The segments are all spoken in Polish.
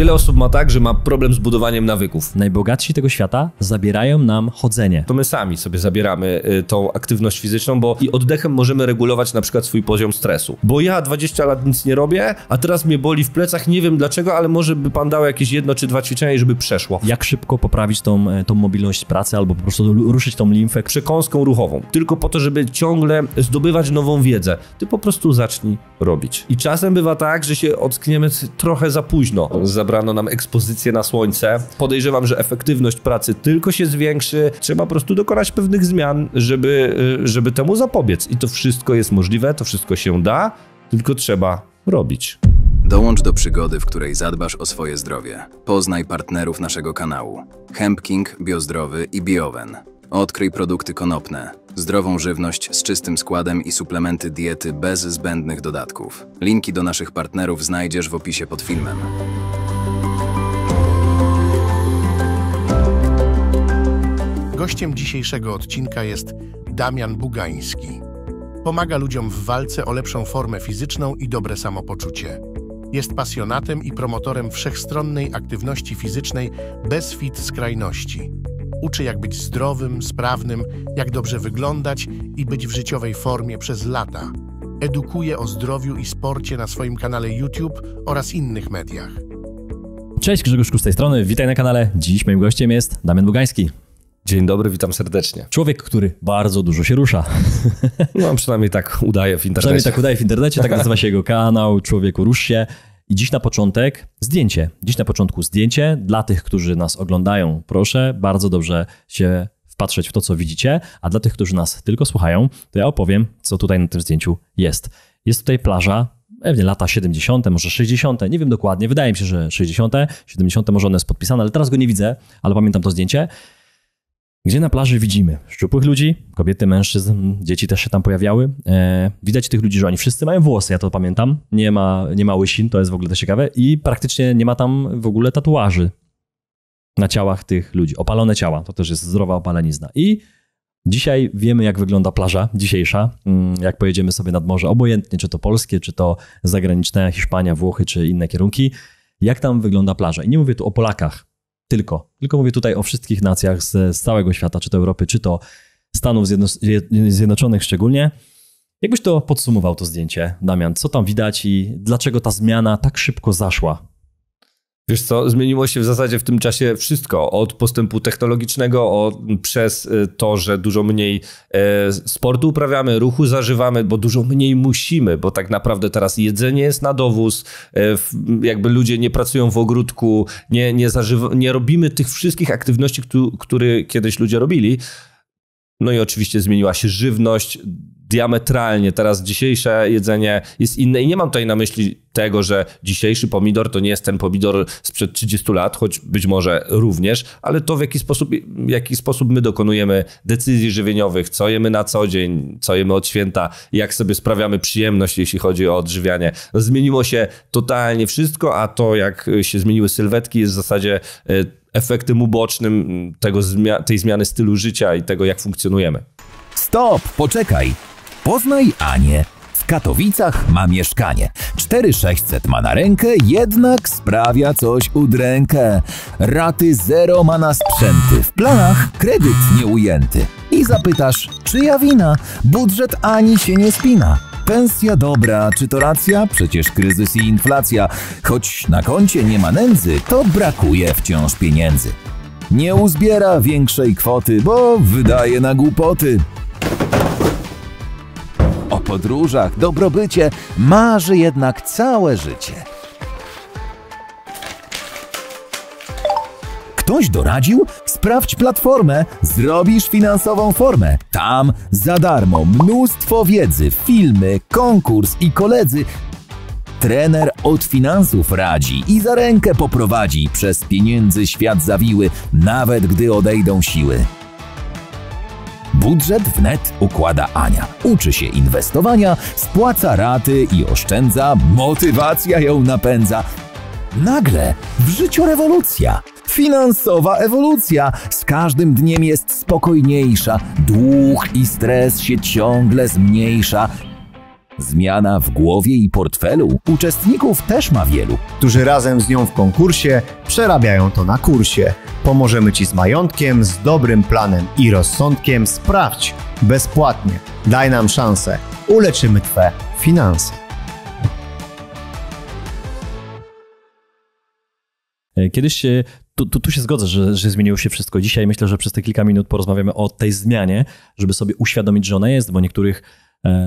Wiele osób ma tak, że ma problem z budowaniem nawyków. Najbogatsi tego świata zabierają nam chodzenie. To my sami sobie zabieramy tą aktywność fizyczną, bo i oddechem możemy regulować na przykład swój poziom stresu. Bo ja 20 lat nic nie robię, a teraz mnie boli w plecach, nie wiem dlaczego, ale może by pan dał jakieś 1 czy 2 ćwiczenia, żeby przeszło. Jak szybko poprawić tą mobilność pracy albo po prostu ruszyć tą limfę? Przekąską ruchową. Tylko po to, żeby ciągle zdobywać nową wiedzę. Ty po prostu zacznij robić. I czasem bywa tak, że się ockniemy trochę za późno. Zabrano nam ekspozycję na słońce. Podejrzewam, że efektywność pracy tylko się zwiększy. Trzeba po prostu dokonać pewnych zmian, żeby temu zapobiec. I to wszystko jest możliwe, to wszystko się da, tylko trzeba robić. Dołącz do przygody, w której zadbasz o swoje zdrowie. Poznaj partnerów naszego kanału. Hemp King, Biozdrowy i Biowen. Odkryj produkty konopne, zdrową żywność z czystym składem i suplementy diety bez zbędnych dodatków. Linki do naszych partnerów znajdziesz w opisie pod filmem. Gościem dzisiejszego odcinka jest Damian Bugański. Pomaga ludziom w walce o lepszą formę fizyczną i dobre samopoczucie. Jest pasjonatem i promotorem wszechstronnej aktywności fizycznej bez skrajności. Uczy, jak być zdrowym, sprawnym, jak dobrze wyglądać i być w życiowej formie przez lata. Edukuje o zdrowiu i sporcie na swoim kanale YouTube oraz innych mediach. Cześć, Grzegorz z tej strony, witaj na kanale. Dziś moim gościem jest Damian Bugański. Dzień dobry, witam serdecznie. Człowiek, który bardzo dużo się rusza. No, przynajmniej tak udaje w internecie. Przynajmniej tak udaje w internecie, tak nazywa się jego kanał, Człowieku Rusz się. I dziś na początek zdjęcie. Dziś na początku zdjęcie. Dla tych, którzy nas oglądają, proszę bardzo dobrze się wpatrzeć w to, co widzicie. A dla tych, którzy nas tylko słuchają, to ja opowiem, co tutaj na tym zdjęciu jest. Jest tutaj plaża, pewnie lata 70., może 60., nie wiem dokładnie. Wydaje mi się, że 60., 70., może ono jest podpisane, ale teraz go nie widzę, ale pamiętam to zdjęcie. Gdzie na plaży widzimy szczupłych ludzi, kobiety, mężczyzn, dzieci też się tam pojawiały. Widać tych ludzi, że oni wszyscy mają włosy, ja to pamiętam. Nie ma łysin, to jest w ogóle też ciekawe. I praktycznie nie ma tam w ogóle tatuaży na ciałach tych ludzi. Opalone ciała, to też jest zdrowa opalenizna. I dzisiaj wiemy, jak wygląda plaża dzisiejsza. Jak pojedziemy sobie nad morze, obojętnie czy to polskie, czy to zagraniczne, Hiszpania, Włochy, czy inne kierunki. Jak tam wygląda plaża? I nie mówię tu o Polakach. Tylko mówię tutaj o wszystkich nacjach z całego świata, czy to Europy, czy to Stanów Zjednoczonych szczególnie. Jakbyś to podsumował, to zdjęcie, Damian? Co tam widać i dlaczego ta zmiana tak szybko zaszła? Wiesz co, zmieniło się w zasadzie w tym czasie wszystko. Od postępu technologicznego, przez to, że dużo mniej sportu uprawiamy, ruchu zażywamy, bo dużo mniej musimy, bo tak naprawdę teraz jedzenie jest na dowóz, jakby ludzie nie pracują w ogródku, nie robimy tych wszystkich aktywności, które kiedyś ludzie robili. No i oczywiście zmieniła się żywność diametralnie. Teraz dzisiejsze jedzenie jest inne i nie mam tutaj na myśli tego, że dzisiejszy pomidor to nie jest ten pomidor sprzed 30 lat, choć być może również, ale to w jaki sposób my dokonujemy decyzji żywieniowych, co jemy na co dzień, co jemy od święta, jak sobie sprawiamy przyjemność, jeśli chodzi o odżywianie. Zmieniło się totalnie wszystko, a to jak się zmieniły sylwetki jest w zasadzie efektem ubocznym tej zmiany stylu życia i tego, jak funkcjonujemy. Stop, poczekaj. Poznaj Anię. W Katowicach ma mieszkanie. 4600 ma na rękę, jednak sprawia coś udrękę. Raty zero ma na sprzęty, w planach kredyt nieujęty. I zapytasz, czyja wina? Budżet Ani się nie spina. Pensja dobra, czy to racja? Przecież kryzys i inflacja. Choć na koncie nie ma nędzy, to brakuje wciąż pieniędzy. Nie uzbiera większej kwoty, bo wydaje na głupoty. O podróżach, dobrobycie marzy jednak całe życie. Ktoś doradził? Sprawdź platformę, zrobisz finansową formę. Tam za darmo mnóstwo wiedzy, filmy, konkurs i koledzy. Trener od finansów radzi i za rękę poprowadzi przez pieniędzy świat zawiły, nawet gdy odejdą siły. Budżet wnet układa Ania. Uczy się inwestowania, spłaca raty i oszczędza. Motywacja ją napędza. Nagle w życiu rewolucja. Finansowa ewolucja. Z każdym dniem jest spokojniejsza. Dług i stres się ciągle zmniejsza. Zmiana w głowie i portfelu uczestników też ma wielu. Którzy razem z nią w konkursie przerabiają to na kursie. Pomożemy Ci z majątkiem, z dobrym planem i rozsądkiem. Sprawdź bezpłatnie. Daj nam szansę. Uleczymy Twe finanse. Kiedyś tu się zgodzę, że zmieniło się wszystko. Dzisiaj myślę, że przez te kilka minut porozmawiamy o tej zmianie, żeby sobie uświadomić, że ona jest, bo niektórych,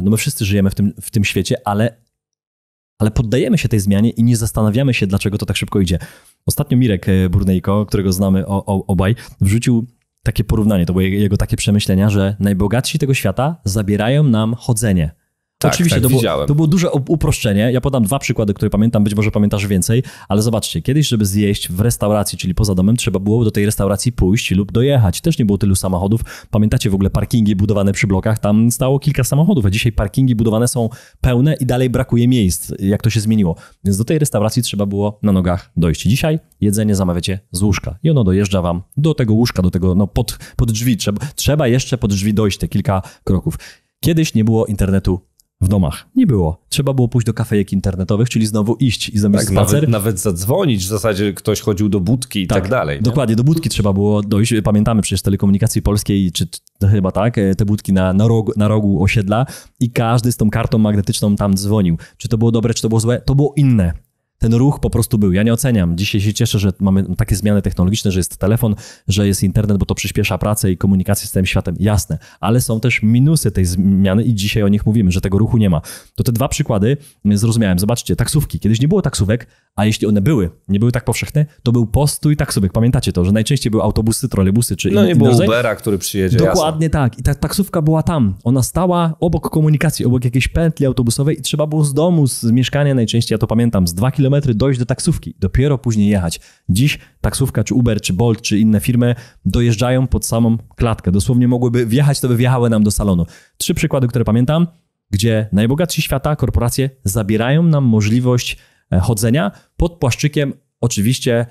no my wszyscy żyjemy w tym świecie, ale poddajemy się tej zmianie i nie zastanawiamy się, dlaczego to tak szybko idzie. Ostatnio Mirek Burnejko, którego znamy obaj, wrzucił takie porównanie, to były jego takie przemyślenia, że najbogatsi tego świata zabierają nam chodzenie. Tak, oczywiście tak, to było duże uproszczenie. Ja podam 2 przykłady, które pamiętam, być może pamiętasz więcej, ale zobaczcie, kiedyś, żeby zjeść w restauracji, czyli poza domem, trzeba było do tej restauracji pójść lub dojechać. Też nie było tylu samochodów. Pamiętacie w ogóle parkingi budowane przy blokach? Tam stało kilka samochodów, a dzisiaj parkingi budowane są pełne i dalej brakuje miejsc. Jak to się zmieniło? Więc do tej restauracji trzeba było na nogach dojść. Dzisiaj jedzenie zamawiacie z łóżka i ono dojeżdża wam do tego łóżka, do tego, no pod drzwi. Trzeba jeszcze pod drzwi dojść te kilka kroków. Kiedyś nie było internetu w domach. Nie było. Trzeba było pójść do kafejek internetowych, czyli znowu iść i zrobić spacer. Nawet zadzwonić, w zasadzie ktoś chodził do budki i tak dalej. Nie? Dokładnie, do budki trzeba było dojść. Pamiętamy przecież Telekomunikacji Polskiej, czy chyba tak, te budki na rogu osiedla i każdy z tą kartą magnetyczną tam dzwonił. Czy to było dobre, czy to było złe? To było inne. Ten ruch po prostu był. Ja nie oceniam. Dzisiaj się cieszę, że mamy takie zmiany technologiczne, że jest telefon, że jest internet, bo to przyspiesza pracę i komunikację z całym światem. Jasne. Ale są też minusy tej zmiany i dzisiaj o nich mówimy, że tego ruchu nie ma. To te 2 przykłady zrozumiałem. Zobaczcie, taksówki. Kiedyś nie było taksówek, a jeśli one nie były tak powszechne, to był postój taksówek. Pamiętacie to, że najczęściej były autobusy, trolejbusy czy inne. No nie było Ubera, który przyjedzie. Dokładnie jasne. Tak. I ta taksówka była tam. Ona stała obok komunikacji, obok jakiejś pętli autobusowej i trzeba było z domu, z mieszkania najczęściej, ja to pamiętam, z 2 kilometry dojść do taksówki. Dopiero później jechać. Dziś taksówka, czy Uber, czy Bolt, czy inne firmy dojeżdżają pod samą klatkę. Dosłownie mogłyby wjechać, to by wjechały nam do salonu. 3 przykłady, które pamiętam, gdzie najbogatsi świata, korporacje zabierają nam możliwość chodzenia pod płaszczykiem oczywiście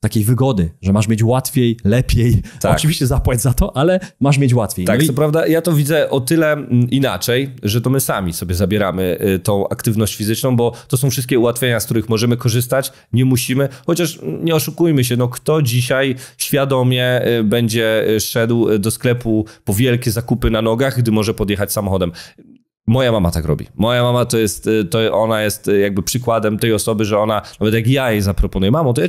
takiej wygody, że masz mieć łatwiej, lepiej. Tak. Oczywiście zapłać za to, ale masz mieć łatwiej. Tak, co prawda ja to widzę o tyle inaczej, że to my sami sobie zabieramy tą aktywność fizyczną, bo to są wszystkie ułatwienia, z których możemy korzystać, nie musimy, chociaż nie oszukujmy się, no kto dzisiaj świadomie będzie szedł do sklepu po wielkie zakupy na nogach, gdy może podjechać samochodem. Moja mama tak robi. Moja mama ona jest jakby przykładem tej osoby, że ona, nawet jak ja jej zaproponuję, mamo, to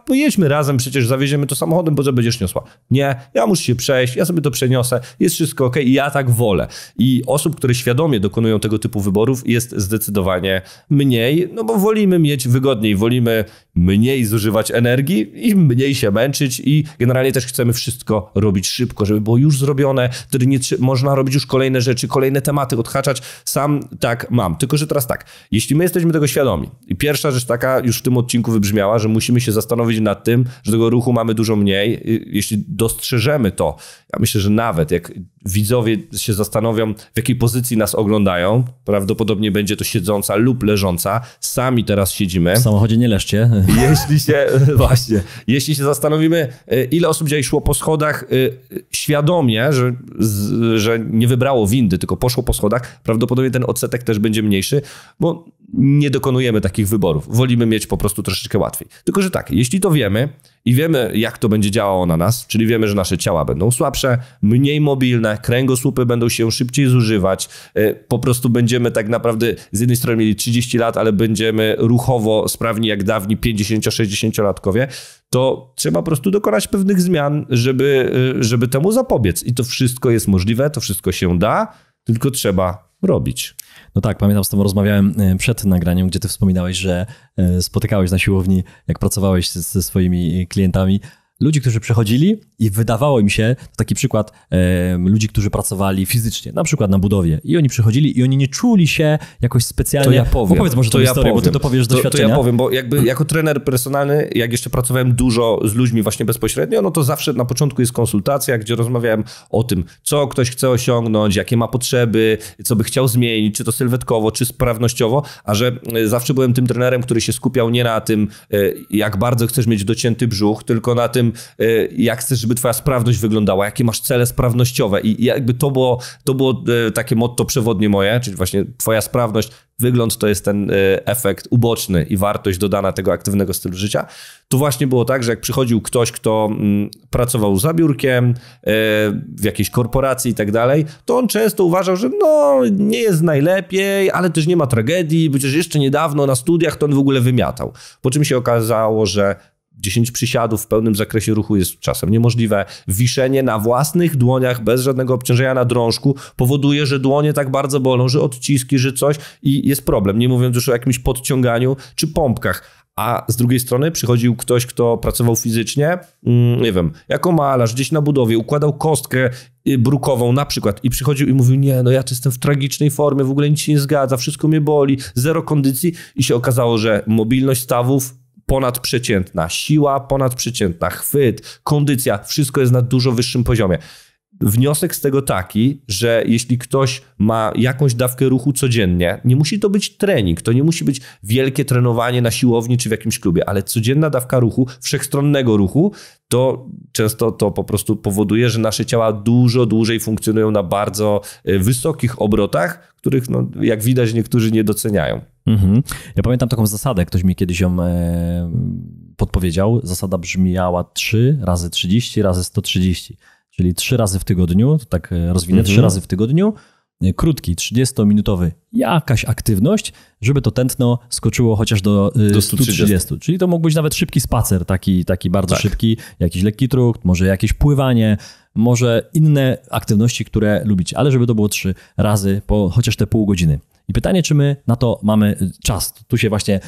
pojedźmy razem, przecież zawieziemy to samochodem, bo że będziesz niosła. Nie, ja muszę się przejść, ja sobie to przeniosę, jest wszystko okej i ja tak wolę. I osób, które świadomie dokonują tego typu wyborów jest zdecydowanie mniej, no bo wolimy mieć wygodniej, wolimy mniej zużywać energii i mniej się męczyć i generalnie też chcemy wszystko robić szybko, żeby było już zrobione, wtedy nie można robić już kolejne rzeczy, kolejne tematy odhaczać. Sam tak mam. Tylko że teraz tak, jeśli my jesteśmy tego świadomi i pierwsza rzecz taka już w tym odcinku wybrzmiała, że musimy się zastanowić nad tym, że tego ruchu mamy dużo mniej. Jeśli dostrzeżemy to, ja myślę, że nawet jak widzowie się zastanowią, w jakiej pozycji nas oglądają, prawdopodobnie będzie to siedząca lub leżąca. Sami teraz siedzimy. W samochodzie nie leżcie. Jeśli się zastanowimy, ile osób dzisiaj szło po schodach świadomie, że nie wybrało windy, tylko poszło po schodach, prawdopodobnie ten odsetek też będzie mniejszy, bo nie dokonujemy takich wyborów. Wolimy mieć po prostu troszeczkę łatwiej. Tylko że tak, jeśli to wiemy i wiemy, jak to będzie działało na nas, czyli wiemy, że nasze ciała będą słabsze, mniej mobilne, kręgosłupy będą się szybciej zużywać, po prostu będziemy tak naprawdę z jednej strony mieli 30 lat, ale będziemy ruchowo sprawni jak dawni 50-60-latkowie, to trzeba po prostu dokonać pewnych zmian, żeby temu zapobiec. I to wszystko jest możliwe, to wszystko się da, tylko trzeba robić. No tak, pamiętam, z tobą rozmawiałem przed nagraniem, gdzie ty wspominałeś, że spotykałeś na siłowni, jak pracowałeś ze swoimi klientami, ludzi, którzy przychodzili i wydawało im się, taki przykład ludzi, którzy pracowali fizycznie, na przykład na budowie i oni przychodzili i oni nie czuli się jakoś specjalnie... To ja powiem. Opowiedz może tę historię, bo ty to powiesz z doświadczenia. To ja powiem, bo jakby jako trener personalny, jak jeszcze pracowałem dużo z ludźmi właśnie bezpośrednio, no to zawsze na początku jest konsultacja, gdzie rozmawiałem o tym, co ktoś chce osiągnąć, jakie ma potrzeby, co by chciał zmienić, czy to sylwetkowo, czy sprawnościowo, a że zawsze byłem tym trenerem, który się skupiał nie na tym, jak bardzo chcesz mieć docięty brzuch, tylko na tym, jak chcesz żeby twoja sprawność wyglądała, jakie masz cele sprawnościowe i jakby to było takie motto przewodnie moje, czyli właśnie twoja sprawność, wygląd to jest ten efekt uboczny i wartość dodana tego aktywnego stylu życia. To właśnie było tak, że jak przychodził ktoś, kto pracował za biurkiem, w jakiejś korporacji i tak dalej, to on często uważał, że no nie jest najlepiej, ale też nie ma tragedii, przecież jeszcze niedawno na studiach to on w ogóle wymiatał. Po czym się okazało, że 10 przysiadów w pełnym zakresie ruchu jest czasem niemożliwe. Wiszenie na własnych dłoniach bez żadnego obciążenia na drążku powoduje, że dłonie tak bardzo bolą, że odciski, że coś i jest problem. Nie mówiąc już o jakimś podciąganiu czy pompkach. A z drugiej strony przychodził ktoś, kto pracował fizycznie, nie wiem, jako malarz, gdzieś na budowie, układał kostkę brukową na przykład i przychodził i mówił, nie, no ja jestem w tragicznej formie, w ogóle nic się nie zgadza, wszystko mnie boli, zero kondycji i się okazało, że mobilność stawów ponadprzeciętna, siła ponadprzeciętna, chwyt, kondycja, wszystko jest na dużo wyższym poziomie. Wniosek z tego taki, że jeśli ktoś ma jakąś dawkę ruchu codziennie, nie musi to być trening, to nie musi być wielkie trenowanie na siłowni czy w jakimś klubie, ale codzienna dawka ruchu, wszechstronnego ruchu, to często to po prostu powoduje, że nasze ciała dużo dłużej funkcjonują na bardzo wysokich obrotach, których no, jak widać niektórzy nie doceniają. Ja pamiętam taką zasadę, ktoś mi kiedyś ją podpowiedział. Zasada brzmiała 3 razy 30 razy 130. Czyli 3 razy w tygodniu, to tak rozwinę, 3 razy w tygodniu, krótki, 30-minutowy, jakaś aktywność, żeby to tętno skoczyło chociaż do 130. Czyli to mógł być nawet szybki spacer, taki bardzo szybki, jakiś lekki truk, może jakieś pływanie, może inne aktywności, które lubicie, ale żeby to było 3 razy po chociaż te pół godziny. I pytanie, czy my na to mamy czas. Tu się właśnie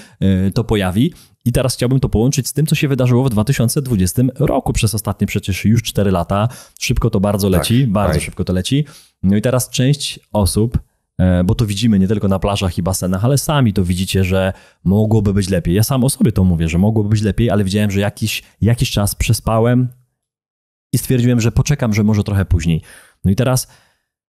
to pojawi. I teraz chciałbym to połączyć z tym, co się wydarzyło w 2020 roku. Przez ostatnie przecież już 4 lata. Szybko to bardzo leci, bardzo szybko to leci. No i teraz część osób, bo to widzimy nie tylko na plażach i basenach, ale sami to widzicie, że mogłoby być lepiej. Ja sam o sobie to mówię, że mogłoby być lepiej, ale widziałem, że jakiś czas przespałem i stwierdziłem, że poczekam, że może trochę później. No i teraz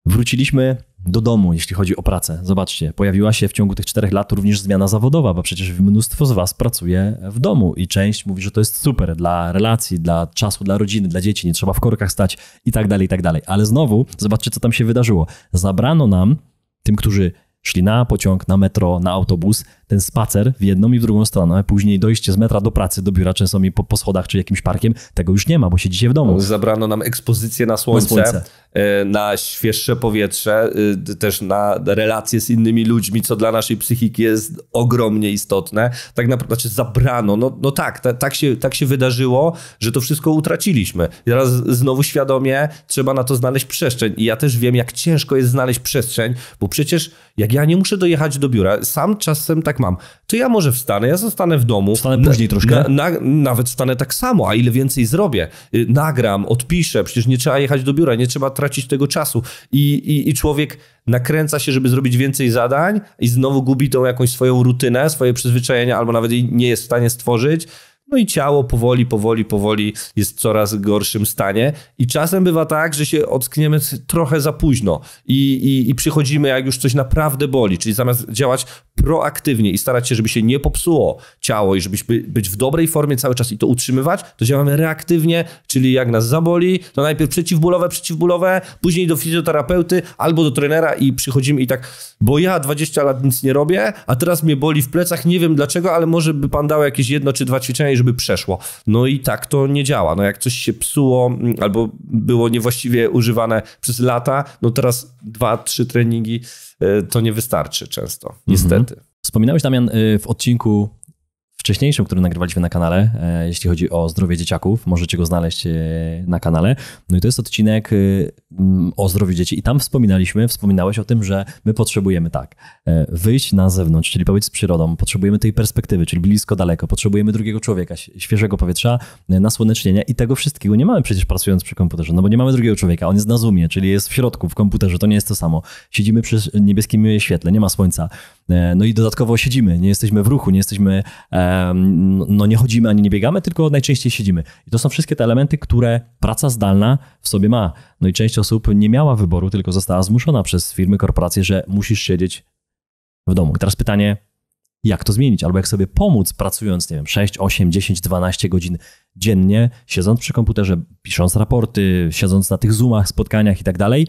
wróciliśmy do domu, jeśli chodzi o pracę. Zobaczcie, pojawiła się w ciągu tych 4 lat również zmiana zawodowa, bo przecież mnóstwo z was pracuje w domu i część mówi, że to jest super dla relacji, dla czasu, dla rodziny, dla dzieci, nie trzeba w korkach stać i tak dalej, i tak dalej. Ale znowu, zobaczcie, co tam się wydarzyło. Zabrano nam, tym, którzy szli na pociąg, na metro, na autobus, ten spacer w jedną i w drugą stronę, później dojście z metra do pracy, do biura, często mi po schodach czy jakimś parkiem, tego już nie ma, bo siedzicie w domu. Zabrano nam ekspozycję na słońce, na świeższe powietrze, też na relacje z innymi ludźmi, co dla naszej psychiki jest ogromnie istotne. Tak naprawdę, znaczy zabrano, tak się wydarzyło, że to wszystko utraciliśmy. I teraz znowu świadomie trzeba na to znaleźć przestrzeń i ja też wiem, jak ciężko jest znaleźć przestrzeń, bo przecież jak ja nie muszę dojechać do biura, sam czasem tak mam, to ja może wstanę, ja zostanę w domu. Wstanę później troszkę? Nawet wstanę tak samo, a ile więcej zrobię. Nagram, odpiszę, przecież nie trzeba jechać do biura, nie trzeba tracić tego czasu. I człowiek nakręca się, żeby zrobić więcej zadań i znowu gubi tą jakąś swoją rutynę, swoje przyzwyczajenia, albo nawet jej nie jest w stanie stworzyć. No i ciało powoli jest w coraz gorszym stanie i czasem bywa tak, że się ockniemy trochę za późno i przychodzimy, jak już coś naprawdę boli, czyli zamiast działać proaktywnie i starać się, żeby się nie popsuło ciało i żebyśmy być w dobrej formie cały czas i to utrzymywać, to działamy reaktywnie, czyli jak nas zaboli, to najpierw przeciwbólowe, później do fizjoterapeuty albo do trenera i przychodzimy i tak, bo ja 20 lat nic nie robię, a teraz mnie boli w plecach, nie wiem dlaczego, ale może by pan dał jakieś 1 czy 2 ćwiczenia, żeby przeszło. No i tak to nie działa. No jak coś się psuło albo było niewłaściwie używane przez lata, no teraz 2-3 treningi to nie wystarczy często, niestety. Wspominałeś, Damian, w odcinku wcześniejszym, który nagrywaliśmy na kanale, jeśli chodzi o zdrowie dzieciaków, możecie go znaleźć na kanale. No i to jest odcinek o zdrowiu dzieci i tam wspominałeś o tym, że my potrzebujemy wyjść na zewnątrz, czyli pobyć z przyrodą, potrzebujemy tej perspektywy, czyli blisko, daleko, potrzebujemy drugiego człowieka, świeżego powietrza, nasłonecznienia i tego wszystkiego nie mamy przecież pracując przy komputerze, no bo nie mamy drugiego człowieka, on jest na Zoomie, czyli jest w środku, w komputerze, to nie jest to samo. Siedzimy przy niebieskim świetle, nie ma słońca, no i dodatkowo siedzimy, nie jesteśmy w ruchu, nie jesteśmy, nie chodzimy ani nie biegamy, tylko najczęściej siedzimy. I to są wszystkie te elementy, które praca zdalna w sobie ma. No i część osób nie miała wyboru, tylko została zmuszona przez firmy, korporacje, że musisz siedzieć w domu. I teraz pytanie, jak to zmienić, albo jak sobie pomóc pracując, nie wiem, 6, 8, 10, 12 godzin dziennie, siedząc przy komputerze, pisząc raporty, siedząc na tych Zoomach, spotkaniach i tak dalej.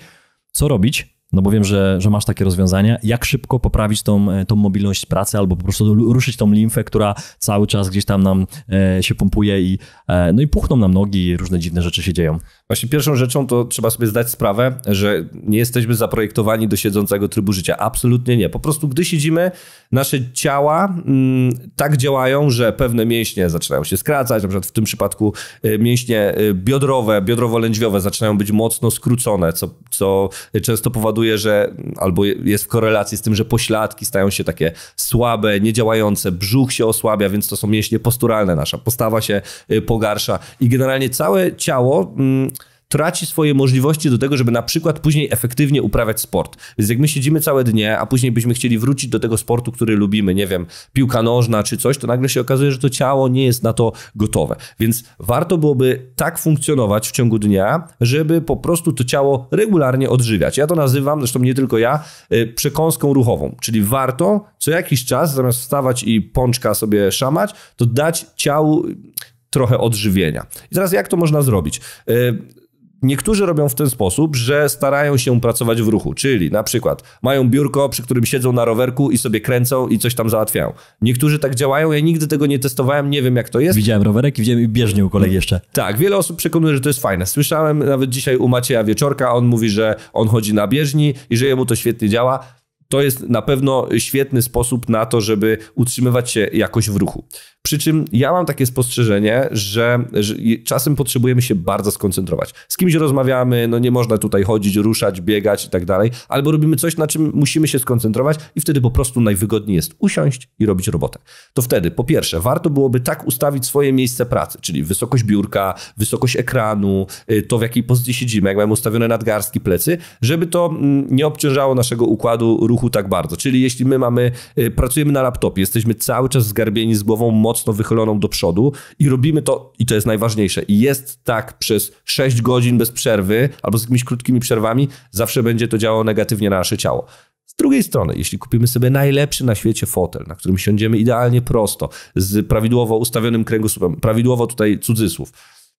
Co robić? No bo wiem, że masz takie rozwiązania. Jak szybko poprawić tą mobilność pracy albo po prostu ruszyć tą limfę, która cały czas gdzieś tam nam się pompuje i puchną nam nogi i różne dziwne rzeczy się dzieją. Właśnie pierwszą rzeczą to trzeba sobie zdać sprawę, że nie jesteśmy zaprojektowani do siedzącego trybu życia. Absolutnie nie. Po prostu gdy siedzimy, nasze ciała tak działają, że pewne mięśnie zaczynają się skracać. Na przykład w tym przypadku mięśnie biodrowo-lędźwiowe zaczynają być mocno skrócone, co często powoduje, że albo jest w korelacji z tym, że pośladki stają się takie słabe, niedziałające, brzuch się osłabia, więc to są mięśnie posturalne, nasza postawa się pogarsza i generalnie całe ciało traci swoje możliwości do tego, żeby na przykład później efektywnie uprawiać sport. Więc jak my siedzimy całe dnie, a później byśmy chcieli wrócić do tego sportu, który lubimy, nie wiem, piłka nożna czy coś, to nagle się okazuje, że to ciało nie jest na to gotowe. Więc warto byłoby tak funkcjonować w ciągu dnia, żeby po prostu to ciało regularnie odżywiać. Ja to nazywam, zresztą nie tylko ja, przekąską ruchową. Czyli warto co jakiś czas, zamiast wstawać i pączka sobie szamać, to dać ciału trochę odżywienia. I teraz jak to można zrobić? Niektórzy robią w ten sposób, że starają się pracować w ruchu, czyli na przykład mają biurko, przy którym siedzą na rowerku i sobie kręcą i coś tam załatwiają. Niektórzy tak działają, ja nigdy tego nie testowałem, nie wiem jak to jest. Widziałem rowerek i widziałem bieżnię u kolegi jeszcze. Tak, wiele osób przekonuje, że to jest fajne. Słyszałem nawet dzisiaj u Macieja Wieczorka, on mówi, że on chodzi na bieżni i że jemu to świetnie działa. To jest na pewno świetny sposób na to, żeby utrzymywać się jakoś w ruchu. Przy czym ja mam takie spostrzeżenie, że czasem potrzebujemy się bardzo skoncentrować. Z kimś rozmawiamy, no nie można tutaj chodzić, ruszać, biegać i tak dalej, albo robimy coś, na czym musimy się skoncentrować i wtedy po prostu najwygodniej jest usiąść i robić robotę. To wtedy, po pierwsze, warto byłoby tak ustawić swoje miejsce pracy, czyli wysokość biurka, wysokość ekranu, to w jakiej pozycji siedzimy, jak mamy ustawione nadgarstki, plecy, żeby to nie obciążało naszego układu ruchu tak bardzo. Czyli jeśli my pracujemy na laptopie, jesteśmy cały czas zgarbieni z głową mocno wychyloną do przodu i robimy to, i to jest najważniejsze, i jest tak przez 6 godzin bez przerwy albo z jakimiś krótkimi przerwami, zawsze będzie to działało negatywnie na nasze ciało. Z drugiej strony, jeśli kupimy sobie najlepszy na świecie fotel, na którym siądziemy idealnie prosto, z prawidłowo ustawionym kręgosłupem, prawidłowo tutaj cudzysłów,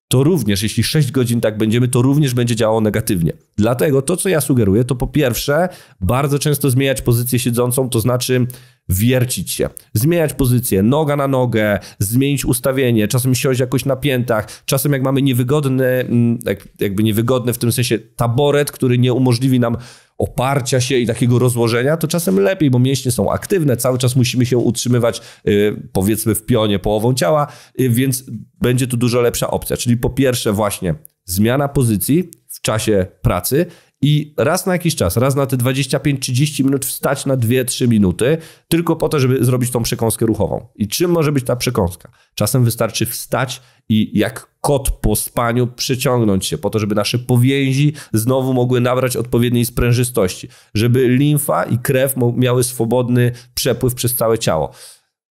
to również, jeśli 6 godzin tak będziemy, to również będzie działało negatywnie. Dlatego to, co ja sugeruję, to po pierwsze bardzo często zmieniać pozycję siedzącą, to znaczy wiercić się, zmieniać pozycję, noga na nogę, zmienić ustawienie, czasem siąść jakoś na piętach, czasem jak mamy niewygodny w tym sensie taboret, który nie umożliwi nam oparcia się i takiego rozłożenia, to czasem lepiej, bo mięśnie są aktywne, cały czas musimy się utrzymywać powiedzmy w pionie połową ciała, więc będzie tu dużo lepsza opcja. Czyli po pierwsze właśnie zmiana pozycji w czasie pracy i raz na jakiś czas, raz na te 25-30 minut wstać na 2-3 minuty, tylko po to, żeby zrobić tą przekąskę ruchową. I czym może być ta przekąska? Czasem wystarczy wstać i jak kot po spaniu przyciągnąć się po to, żeby nasze powięzi znowu mogły nabrać odpowiedniej sprężystości, żeby limfa i krew miały swobodny przepływ przez całe ciało.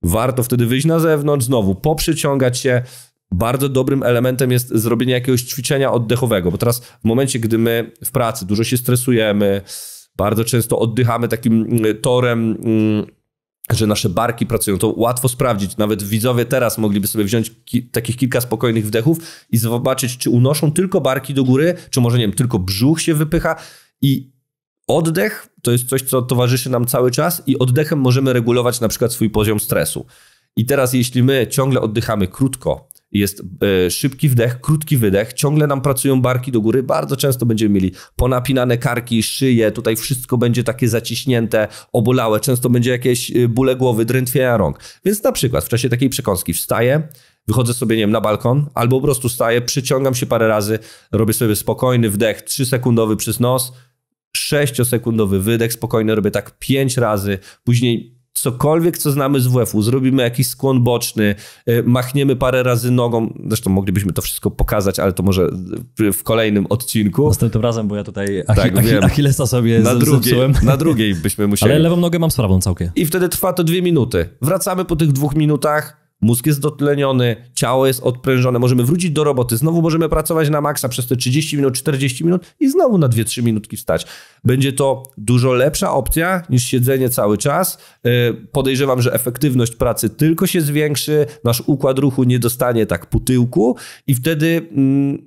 Warto wtedy wyjść na zewnątrz, znowu poprzyciągać się. Bardzo dobrym elementem jest zrobienie jakiegoś ćwiczenia oddechowego, bo teraz w momencie, gdy my w pracy dużo się stresujemy, bardzo często oddychamy takim torem, że nasze barki pracują, to łatwo sprawdzić. Nawet widzowie teraz mogliby sobie wziąć takich kilka spokojnych wdechów i zobaczyć, czy unoszą tylko barki do góry, czy może, nie wiem, tylko brzuch się wypycha. I oddech to jest coś, co towarzyszy nam cały czas i oddechem możemy regulować na przykład swój poziom stresu. I teraz jeśli my ciągle oddychamy krótko, jest szybki wdech, krótki wydech, ciągle nam pracują barki do góry, bardzo często będziemy mieli ponapinane karki, szyję, tutaj wszystko będzie takie zaciśnięte, obolałe, często będzie jakieś bóle głowy, drętwienia rąk. Więc na przykład w czasie takiej przekąski wstaję, wychodzę sobie, nie wiem, na balkon, albo po prostu wstaję, przyciągam się parę razy, robię sobie spokojny wdech, 3-sekundowy przez nos, 6-sekundowy wydech, spokojny, robię tak 5 razy, później cokolwiek, co znamy z WF-u, zrobimy jakiś skłon boczny, machniemy parę razy nogą, zresztą moglibyśmy to wszystko pokazać, ale to może w kolejnym odcinku. Następnym razem, bo ja tutaj tak, Achillesa sobie zepsułem. Na drugiej byśmy musieli. Ale lewą nogę mam sprawną całkiem. I wtedy trwa to 2 minuty. Wracamy po tych 2 minutach, mózg jest dotleniony, ciało jest odprężone, możemy wrócić do roboty, znowu możemy pracować na maksa przez te 30 minut, 40 minut i znowu na 2-3 minutki wstać. Będzie to dużo lepsza opcja niż siedzenie cały czas. Podejrzewam, że efektywność pracy tylko się zwiększy, nasz układ ruchu nie dostanie tak po tyłku i wtedy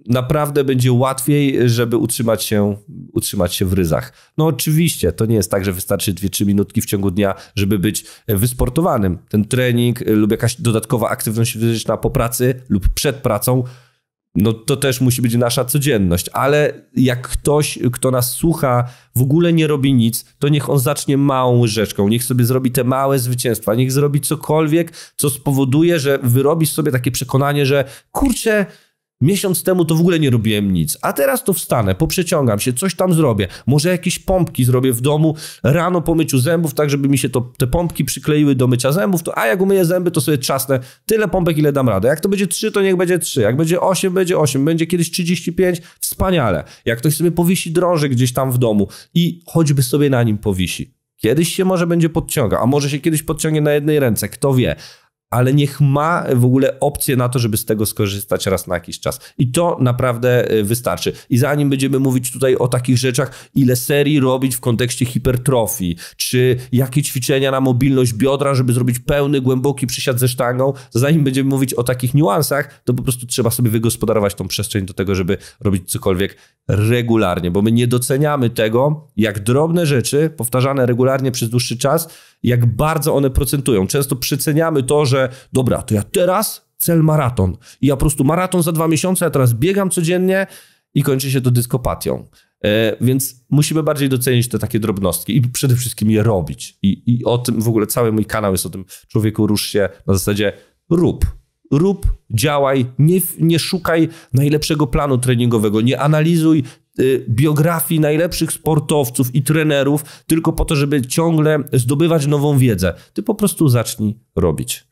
naprawdę będzie łatwiej, żeby utrzymać się w ryzach. No oczywiście, to nie jest tak, że wystarczy 2-3 minutki w ciągu dnia, żeby być wysportowanym. Ten trening lub jakaś dodatkowa aktywność fizyczna po pracy lub przed pracą, no to też musi być nasza codzienność, ale jak ktoś, kto nas słucha, w ogóle nie robi nic, to niech on zacznie małą łyżeczką, niech sobie zrobi te małe zwycięstwa, niech zrobi cokolwiek, co spowoduje, że wyrobisz sobie takie przekonanie, że kurczę, miesiąc temu to w ogóle nie robiłem nic, a teraz to wstanę, poprzeciągam się, coś tam zrobię, może jakieś pompki zrobię w domu rano po myciu zębów, tak żeby mi się te pompki przykleiły do mycia zębów, a jak umyję zęby, to sobie trzasnę tyle pompek, ile dam radę. Jak to będzie 3, to niech będzie 3, jak będzie 8, będzie 8, będzie kiedyś 35, wspaniale. Jak ktoś sobie powiesi drążek gdzieś tam w domu i choćby sobie na nim powisi. Kiedyś się może będzie podciągał, a może się kiedyś podciągnie na jednej ręce, kto wie. Ale niech ma w ogóle opcję na to, żeby z tego skorzystać raz na jakiś czas. I to naprawdę wystarczy. I zanim będziemy mówić tutaj o takich rzeczach, ile serii robić w kontekście hipertrofii, czy jakie ćwiczenia na mobilność biodra, żeby zrobić pełny, głęboki przysiad ze sztangą, zanim będziemy mówić o takich niuansach, to po prostu trzeba sobie wygospodarować tą przestrzeń do tego, żeby robić cokolwiek regularnie, bo my nie doceniamy tego, jak drobne rzeczy powtarzane regularnie przez dłuższy czas, jak bardzo one procentują. Często przeceniamy to, że dobra, to ja teraz cel maraton i ja po prostu maraton za 2 miesiące, ja teraz biegam codziennie i kończy się to dyskopatią. Więc musimy bardziej docenić te takie drobnostki i przede wszystkim je robić. I o tym w ogóle cały mój kanał jest o tym, człowieku, rusz się na zasadzie rób, działaj, nie szukaj najlepszego planu treningowego, nie analizuj biografii najlepszych sportowców i trenerów tylko po to, żeby ciągle zdobywać nową wiedzę. Ty po prostu zacznij robić.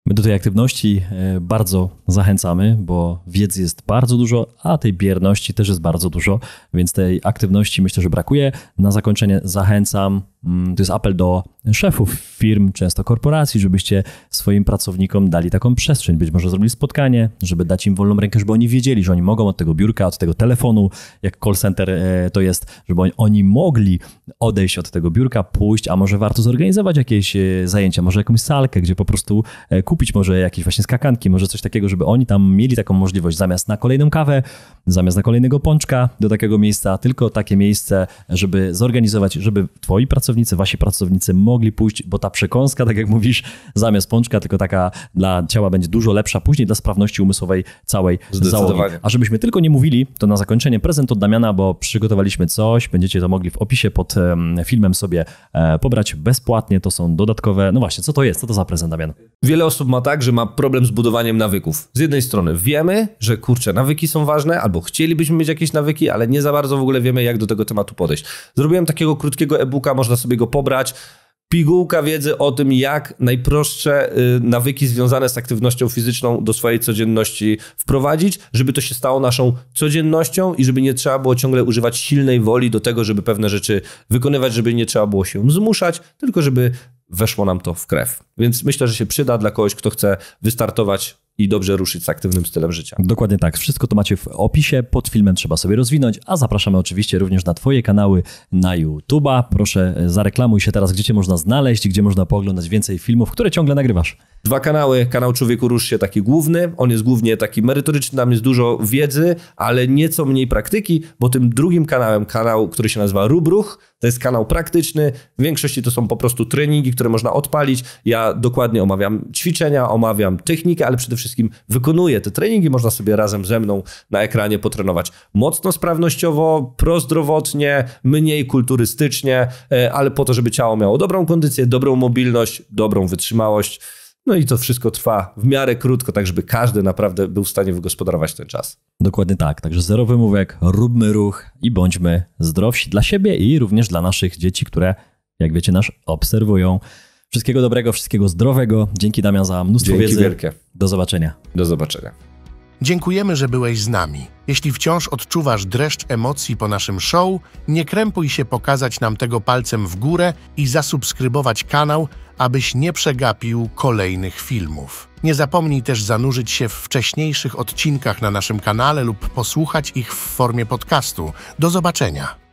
My do tej aktywności bardzo zachęcamy, bo wiedzy jest bardzo dużo, a tej bierności też jest bardzo dużo, więc tej aktywności myślę, że brakuje. Na zakończenie zachęcam, to jest apel do szefów firm, często korporacji, żebyście swoim pracownikom dali taką przestrzeń. Być może zrobili spotkanie, żeby dać im wolną rękę, żeby oni wiedzieli, że oni mogą od tego biurka, od tego telefonu, jak call center to jest, żeby oni mogli odejść od tego biurka, pójść, a może warto zorganizować jakieś zajęcia, może jakąś salkę, gdzie po prostu kupić może jakieś właśnie skakanki, może coś takiego, żeby oni tam mieli taką możliwość zamiast na kolejną kawę, zamiast na kolejnego pączka do takiego miejsca, tylko takie miejsce, żeby zorganizować, żeby twoi pracownicy, wasi pracownicy mogli pójść, bo ta przekąska, tak jak mówisz, zamiast pączka, tylko taka dla ciała będzie dużo lepsza później dla sprawności umysłowej całej załogi. A żebyśmy tylko nie mówili, to na zakończenie prezent od Damiana, bo przygotowaliśmy coś, będziecie to mogli w opisie pod filmem sobie pobrać bezpłatnie, to są dodatkowe, no właśnie, co to jest? Co to za prezent, Damian? Wiele osób ma tak, że ma problem z budowaniem nawyków. Z jednej strony wiemy, że kurczę, nawyki są ważne, albo chcielibyśmy mieć jakieś nawyki, ale nie za bardzo w ogóle wiemy, jak do tego tematu podejść. Zrobiłem takiego krótkiego e-booka, można sobie go pobrać. Pigułka wiedzy o tym, jak najprostsze nawyki związane z aktywnością fizyczną do swojej codzienności wprowadzić, żeby to się stało naszą codziennością i żeby nie trzeba było ciągle używać silnej woli do tego, żeby pewne rzeczy wykonywać, żeby nie trzeba było się zmuszać, tylko żeby weszło nam to w krew. Więc myślę, że się przyda dla kogoś, kto chce wystartować i dobrze ruszyć z aktywnym stylem życia. Dokładnie tak. Wszystko to macie w opisie. Pod filmem trzeba sobie rozwinąć, a zapraszamy oczywiście również na twoje kanały na YouTube'a. Proszę, zareklamuj się teraz, gdzie cię można znaleźć, gdzie można pooglądać więcej filmów, które ciągle nagrywasz. 2 kanały. Kanał Człowieku Rusz się taki główny. On jest głównie taki merytoryczny, tam jest dużo wiedzy, ale nieco mniej praktyki, bo tym drugim kanałem, kanał, który się nazywa Rób Ruch, to jest kanał praktyczny. W większości to są po prostu treningi, które można odpalić. Ja dokładnie omawiam ćwiczenia, omawiam technikę, ale przede wszystkim wykonuję te treningi. Można sobie razem ze mną na ekranie potrenować mocno sprawnościowo, prozdrowotnie, mniej kulturystycznie, ale po to, żeby ciało miało dobrą kondycję, dobrą mobilność, dobrą wytrzymałość. No i to wszystko trwa w miarę krótko, tak żeby każdy naprawdę był w stanie wygospodarować ten czas. Dokładnie tak. Także zero wymówek, róbmy ruch i bądźmy zdrowsi dla siebie i również dla naszych dzieci, które, jak wiecie, nas obserwują. Wszystkiego dobrego, wszystkiego zdrowego. Dzięki, Damian, za mnóstwo wiedzy. Dzięki wielkie. Do zobaczenia. Do zobaczenia. Dziękujemy, że byłeś z nami. Jeśli wciąż odczuwasz dreszcz emocji po naszym show, nie krępuj się pokazać nam tego palcem w górę i zasubskrybować kanał, abyś nie przegapił kolejnych filmów. Nie zapomnij też zanurzyć się w wcześniejszych odcinkach na naszym kanale lub posłuchać ich w formie podcastu. Do zobaczenia!